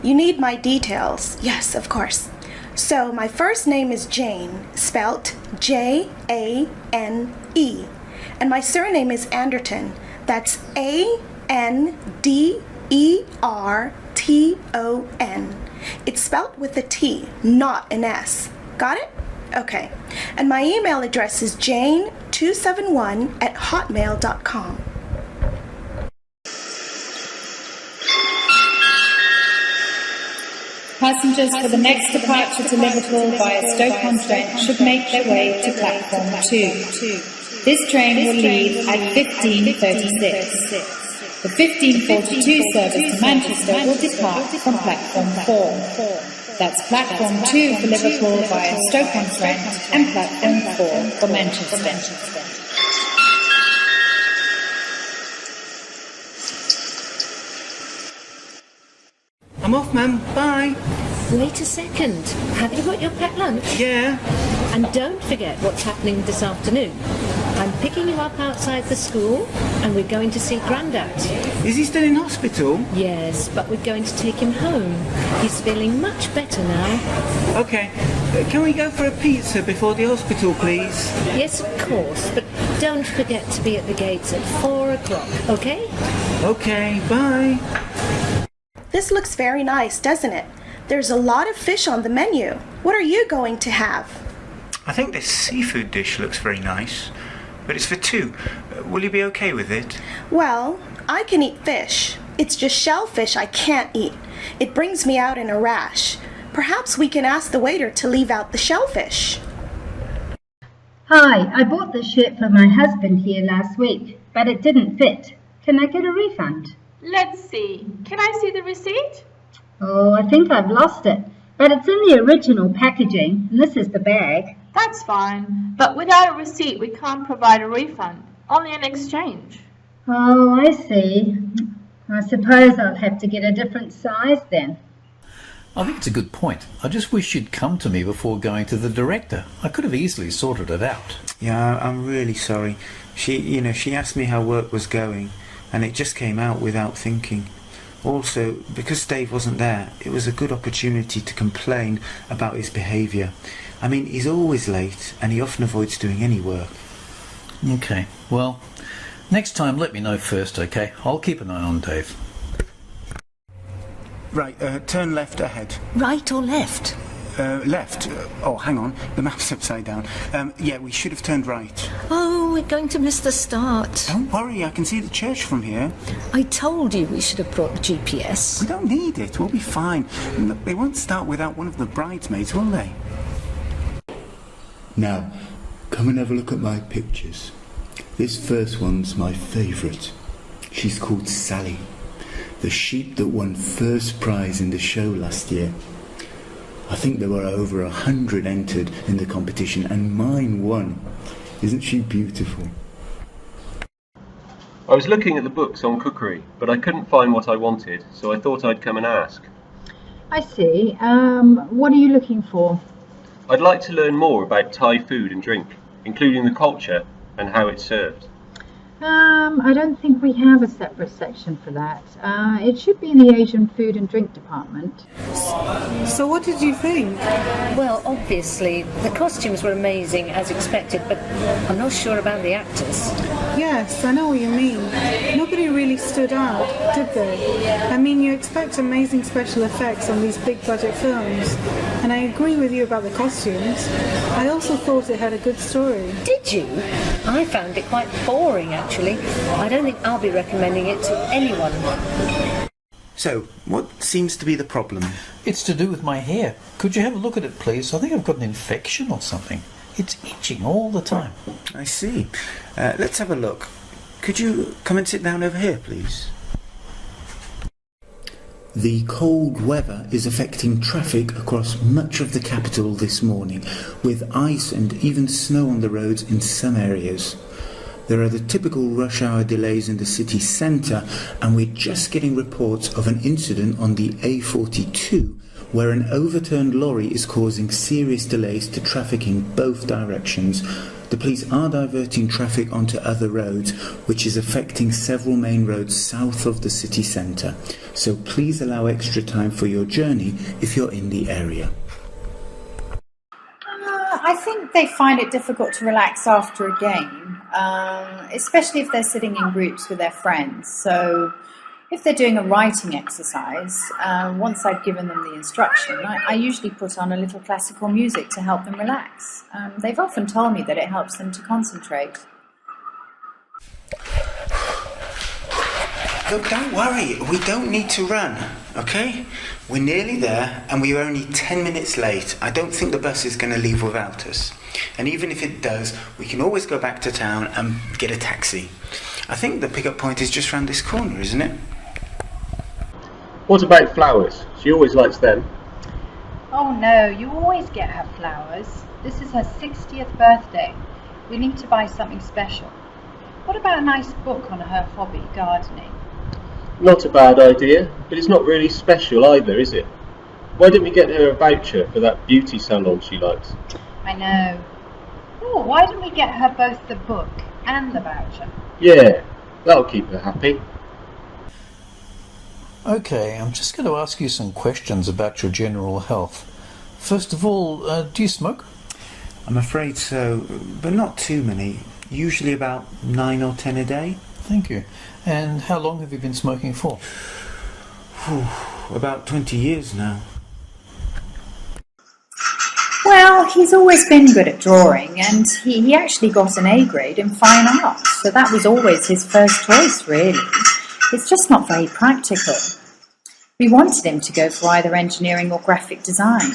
You need my details. Yes, of course. So my first name is Jane, spelt Jane, and my surname is Anderton. That's Anderton. It's spelt with a T, not an S. Got it? Okay. And my email address is jane271@hotmail.com. Passengers for the next departure to Liverpool via Stoke-on-Trent should make their way to platform 2. This train will leave at 15:36. The 15:42 service to Manchester will depart from platform 4. That's platform 2 for Liverpool via Stoke-on-Trent and platform 4 for Manchester. I'm off, ma'am. Bye. Wait a second. Have you got your packed lunch? Yeah. And don't forget what's happening this afternoon. I'm picking you up outside the school and we're going to see Grandad. Is he still in hospital? Yes, but we're going to take him home. He's feeling much better now. Okay. Can we go for a pizza before the hospital, please? Yes, of course, but don't forget to be at the gates at 4 o'clock, okay? Okay, bye. This looks very nice, doesn't it? There's a lot of fish on the menu. What are you going to have? I think this seafood dish looks very nice, but it's for 2. Will you be okay with it? Well, I can eat fish. It's just shellfish I can't eat. It brings me out in a rash. Perhaps we can ask the waiter to leave out the shellfish. Hi, I bought this shirt for my husband here last week, but it didn't fit. Can I get a refund? Let's see. Can I see the receipt? Oh, I think I've lost it, but it's in the original packaging, and this is the bag. That's fine, but without a receipt we can't provide a refund, only an exchange. Oh, I see. I suppose I'll have to get a different size then. I think it's a good point. I just wish you'd come to me before going to the director. I could have easily sorted it out. Yeah, I'm really sorry. She asked me how work was going, and it just came out without thinking. Also, because Dave wasn't there, it was a good opportunity to complain about his behaviour. I mean, he's always late, and he often avoids doing any work. Okay, well, next time let me know first, okay? I'll keep an eye on Dave. Right, turn left ahead. Right or left? Left. Oh, hang on. The map's upside down. Yeah, we should have turned right. Oh, we're going to miss the start. Don't worry, I can see the church from here. I told you we should have brought the GPS. We don't need it. We'll be fine. Look, they won't start without one of the bridesmaids, will they? Now, come and have a look at my pictures. This first one's my favourite. She's called Sally, the sheep that won first prize in the show last year. I think there were over 100 entered in the competition and mine won. Isn't she beautiful? I was looking at the books on cookery, but I couldn't find what I wanted, so I thought I'd come and ask. I see. What are you looking for? I'd like to learn more about Thai food and drink, including the culture and how it's served. I don't think we have a separate section for that. It should be in the Asian food and drink department. So what did you think? Well, obviously, the costumes were amazing as expected, but I'm not sure about the actors. Yes, I know what you mean. Nobody really stood out, did they? I mean, you expect amazing special effects on these big budget films, and I agree with you about the costumes. I also thought it had a good story. Did you? I found it quite boring, actually. I don't think I'll be recommending it to anyone. So, what seems to be the problem? It's to do with my hair. Could you have a look at it, please? I think I've got an infection or something. It's itching all the time. I see. Let's have a look. Could you come and sit down over here, please? The cold weather is affecting traffic across much of the capital this morning, with ice and even snow on the roads in some areas. There are the typical rush hour delays in the city centre, and we're just getting reports of an incident on the A42 where an overturned lorry is causing serious delays to traffic in both directions. The police are diverting traffic onto other roads, which is affecting several main roads south of the city centre. So please allow extra time for your journey if you're in the area. I think they find it difficult to relax after a game, especially if they're sitting in groups with their friends. So if they're doing a writing exercise, once I've given them the instruction, I usually put on a little classical music to help them relax. They've often told me that it helps them to concentrate. Look, don't worry, we don't need to run, okay? We're nearly there and we're only 10 minutes late. I don't think the bus is going to leave without us. And even if it does, we can always go back to town and get a taxi. I think the pickup point is just round this corner, isn't it? What about flowers? She always likes them. Oh no, you always get her flowers. This is her 60th birthday. We need to buy something special. What about a nice book on her hobby, gardening? Not a bad idea, but it's not really special either, is it? Why don't we get her a voucher for that beauty salon she likes? I know. Oh, why don't we get her both the book and the voucher? Yeah, that'll keep her happy. Okay, I'm just going to ask you some questions about your general health. First of all, do you smoke? I'm afraid so, but not too many. Usually about 9 or 10 a day. Thank you. And how long have you been smoking for? About 20 years now. Well, he's always been good at drawing, and he actually got an A grade in fine arts, so that was always his first choice, really. It's just not very practical. We wanted him to go for either engineering or graphic design.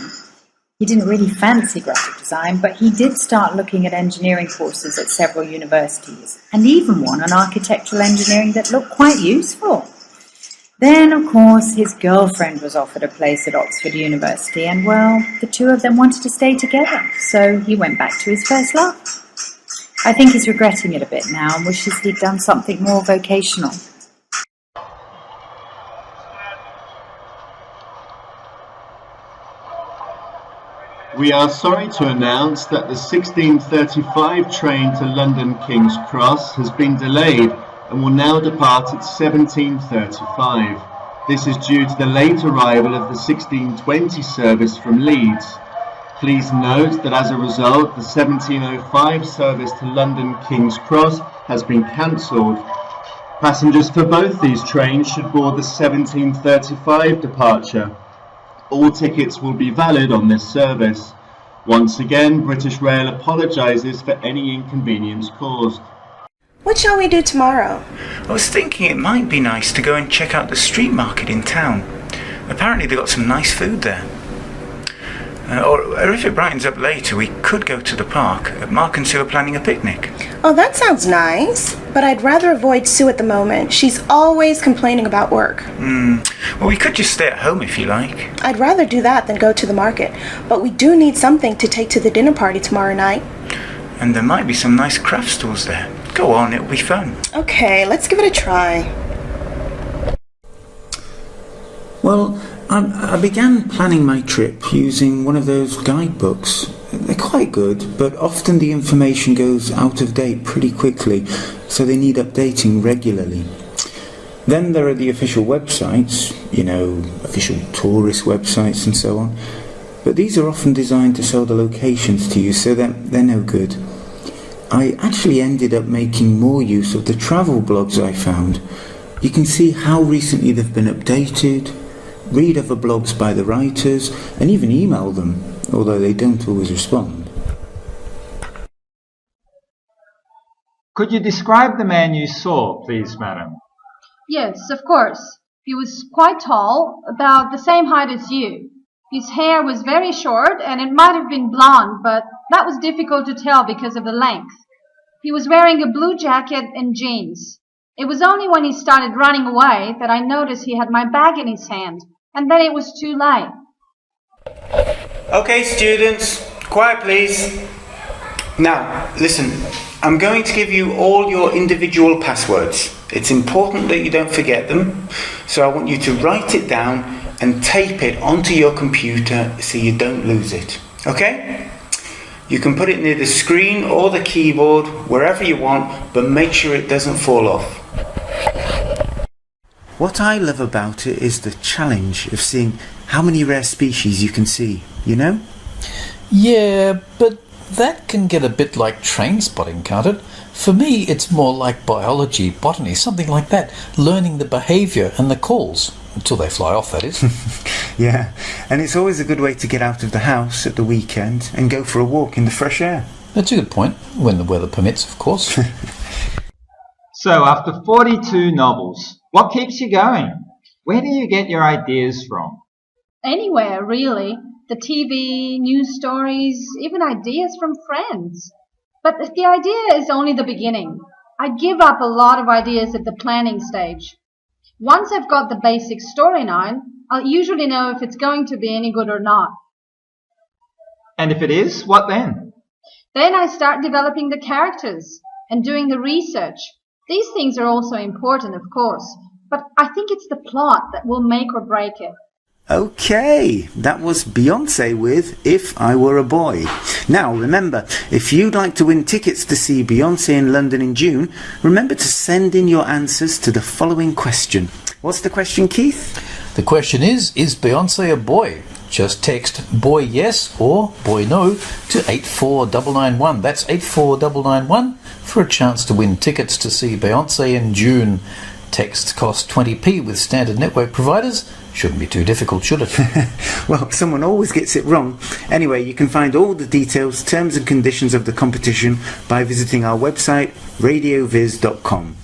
He didn't really fancy graphic design, but he did start looking at engineering courses at several universities, and even one on architectural engineering that looked quite useful. Then, of course, his girlfriend was offered a place at Oxford University, and, well, the two of them wanted to stay together, so he went back to his first love. I think he's regretting it a bit now and wishes he'd done something more vocational. We are sorry to announce that the 16:35 train to London King's Cross has been delayed and will now depart at 17:35. This is due to the late arrival of the 16:20 service from Leeds. Please note that as a result, the 17:05 service to London King's Cross has been cancelled. Passengers for both these trains should board the 17:35 departure. All tickets will be valid on this service. Once again, British Rail apologises for any inconvenience caused. What shall we do tomorrow? I was thinking it might be nice to go and check out the street market in town. Apparently they've got some nice food there. Or if it brightens up later, we could go to the park. Mark and Sue are planning a picnic. Oh, that sounds nice. But I'd rather avoid Sue at the moment. She's always complaining about work. Well, we could just stay at home if you like. I'd rather do that than go to the market. But we do need something to take to the dinner party tomorrow night. And there might be some nice craft stores there. Go on, it'll be fun. Okay, let's give it a try. Well, I began planning my trip using one of those guidebooks. They're quite good, but often the information goes out of date pretty quickly, so they need updating regularly. Then there are the official websites, official tourist websites and so on. But these are often designed to sell the locations to you, so they're no good. I actually ended up making more use of the travel blogs I found. You can see how recently they've been updated, read other blogs by the writers, and even email them, although they don't always respond. Could you describe the man you saw, please, madam? Yes, of course. He was quite tall, about the same height as you. His hair was very short, and it might have been blonde, but that was difficult to tell because of the length. He was wearing a blue jacket and jeans. It was only when he started running away that I noticed he had my bag in his hand, and then it was too late. Okay, students, quiet please. Now, listen, I'm going to give you all your individual passwords. It's important that you don't forget them, so I want you to write it down and tape it onto your computer so you don't lose it. Okay? You can put it near the screen or the keyboard, wherever you want, but make sure it doesn't fall off. What I love about it is the challenge of seeing how many rare species you can see, you know? Yeah, but that can get a bit like train spotting, can't it? For me, it's more like biology, botany, something like that, learning the behaviour and the calls, until they fly off, that is. Yeah, and it's always a good way to get out of the house at the weekend and go for a walk in the fresh air. That's a good point, when the weather permits, of course. So, after 42 novels, what keeps you going? Where do you get your ideas from? Anywhere, really. The TV, news stories, even ideas from friends. But the idea is only the beginning. I give up a lot of ideas at the planning stage. Once I've got the basic storyline, I'll usually know if it's going to be any good or not. And if it is, what then? Then I start developing the characters and doing the research. These things are also important, of course, but I think it's the plot that will make or break it. Okay, that was Beyonce with If I Were a Boy. Now remember, if you'd like to win tickets to see Beyonce in London in June, remember to send in your answers to the following question. What's the question, Keith? The question is Beyonce a boy? Just text boy yes or boy no to 84991. That's 84991 for a chance to win tickets to see Beyonce in June. Texts cost 20p with standard network providers. Shouldn't be too difficult, should it? Well, someone always gets it wrong. Anyway, you can find all the details, terms and conditions of the competition by visiting our website radioviz.com.